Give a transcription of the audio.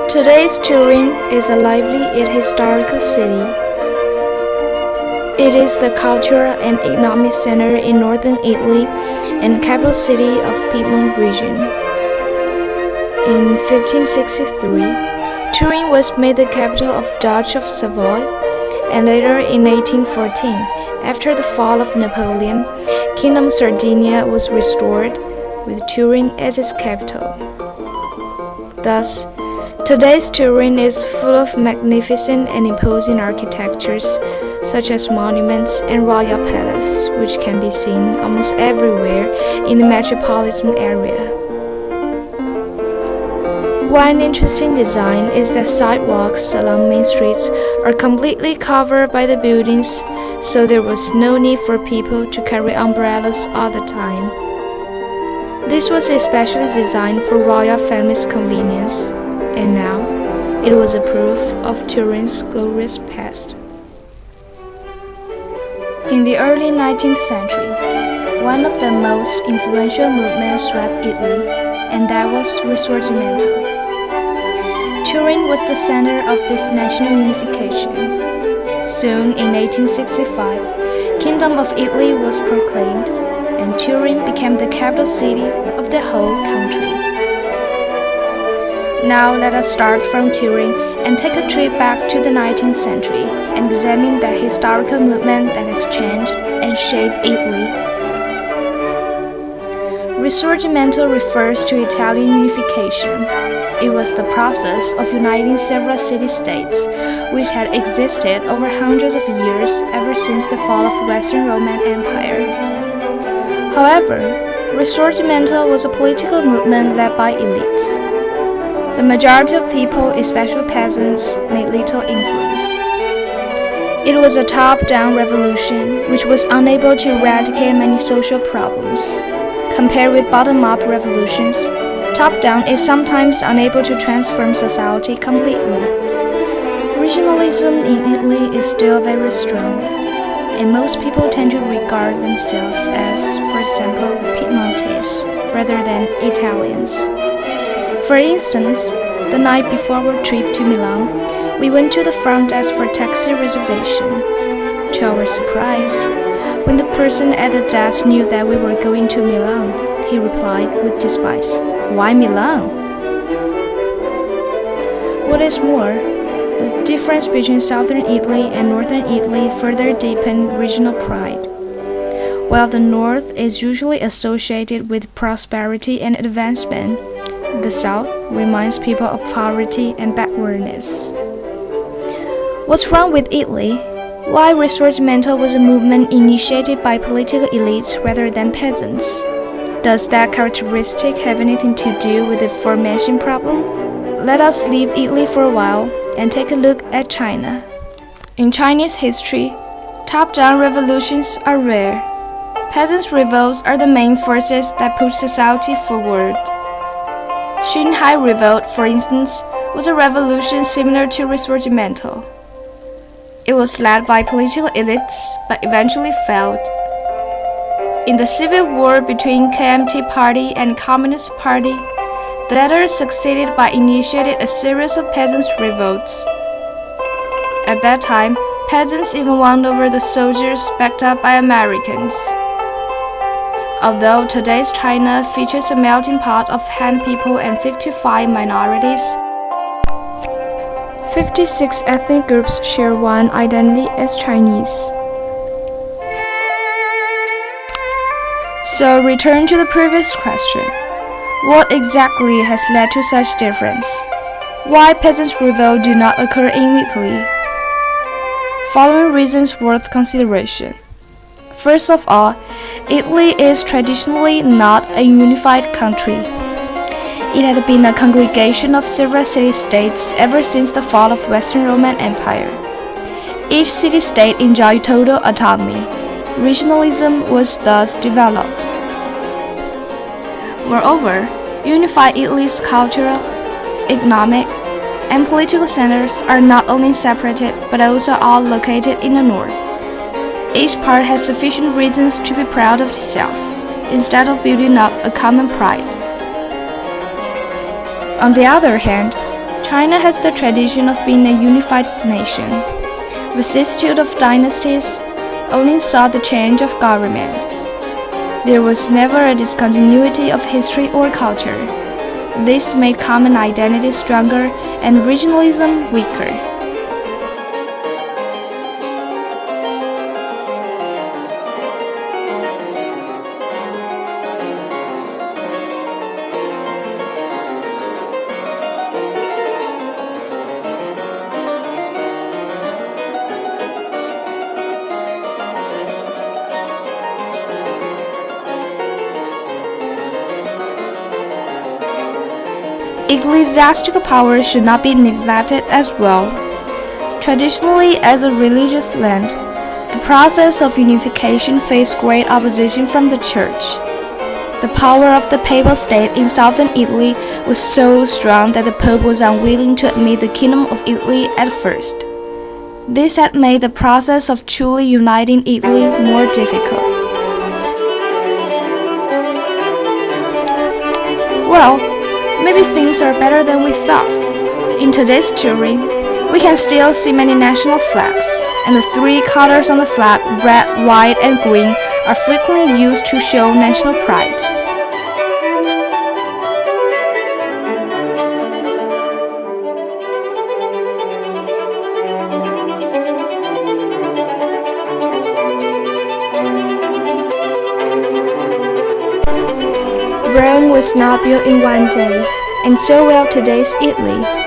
Today's Turin is a lively yet historical city. It is the cultural and economic center in northern Italy and capital city of Piedmont region. In 1563, Turin was made the capital of Duchy of Savoy, and later in 1814, after the fall of Napoleon, Kingdom Sardinia was restored, with Turin as its capital. Thus, today's Turin is full of magnificent and imposing architectures, such as monuments and royal palace, which can be seen almost everywhere in the metropolitan area. One interesting design is that sidewalks along main streets are completely covered by the buildings, so there was no need for people to carry umbrellas all the time. This was especially designed for royal families' convenience, and now it was a proof of Turin's glorious past. In the early 19th century, one of the most influential movements swept Italy, and that was Risorgimento. Turin was the center of this national unification. Soon, in 1865, Kingdom of Italy was proclaimed, and Turin became the capital city of the whole country. Now let us start from Turin and take a trip back to the 19th century and examine the historical movement that has changed and shaped Italy. Risorgimento refers to Italian unification. It was the process of uniting several city-states, which had existed over hundreds of years ever since the fall of Western Roman Empire. However, Risorgimento was a political movement led by elites. The majority of people, especially peasants, made little influence. It was a top-down revolution which was unable to eradicate many social problems. Compared with bottom-up revolutions, top-down is sometimes unable to transform society completely. Regionalism in Italy is still very strong, and most people tend to regard themselves as, for example, Piedmontese rather than Italians. For instance, the night before our trip to Milan, we went to the front desk for taxi reservation. To our surprise, when the person at the desk knew that we were going to Milan, he replied with despise, "Why Milan?" What is more, the difference between southern Italy and northern Italy further deepened regional pride. While the north is usually associated with prosperity and advancement, the south reminds people of poverty and backwardness. What's wrong with Italy? Why Risorgimento was a movement initiated by political elites rather than peasants? Does that characteristic have anything to do with the aforementioned problem? Let us leave Italy for a while and take a look at China. In Chinese history, top-down revolutions are rare. Peasants' revolts are the main forces that push society forward. Shanghai Revolt, for instance, was a revolution similar to Risorgimento. It was led by political elites, but eventually failed. In the civil war between KMT Party and Communist Party, the latter succeeded by initiating a series of peasants' revolts. At that time, peasants even won over the soldiers backed up by Americans. Although today's China features a melting pot of Han people and 55 minorities, 56 ethnic groups share one identity as Chinese. So return to the previous question. What exactly has led to such difference? Why peasants' revolt did not occur in Italy? Following reasons worth consideration. First of all, Italy is traditionally not a unified country. It had been a congregation of several city-states ever since the fall of Western Roman Empire. Each city-state enjoyed total autonomy. Regionalism was thus developed. Moreover, unified Italy's cultural, economic, and political centers are not only separated but also all located in the north. Each part has sufficient reasons to be proud of itself, instead of building up a common pride. On the other hand, China has the tradition of being a unified nation. Vicissitude of dynasties only saw the change of government. There was never a discontinuity of history or culture. This made common identity stronger and regionalism weaker. Ecclesiastical power should not be neglected as well. Traditionally, as a religious land, the process of unification faced great opposition from the Church. The power of the papal state in southern Italy was so strong that the Pope was unwilling to admit the Kingdom of Italy at first. This had made the process of truly uniting Italy more difficult. Well, maybe things are better than we thought. In today's Turin, we can still see many national flags, and the three colors on the flag, red, white, and green, are frequently used to show national pride. Rome was not built in one day, and so will today's Italy.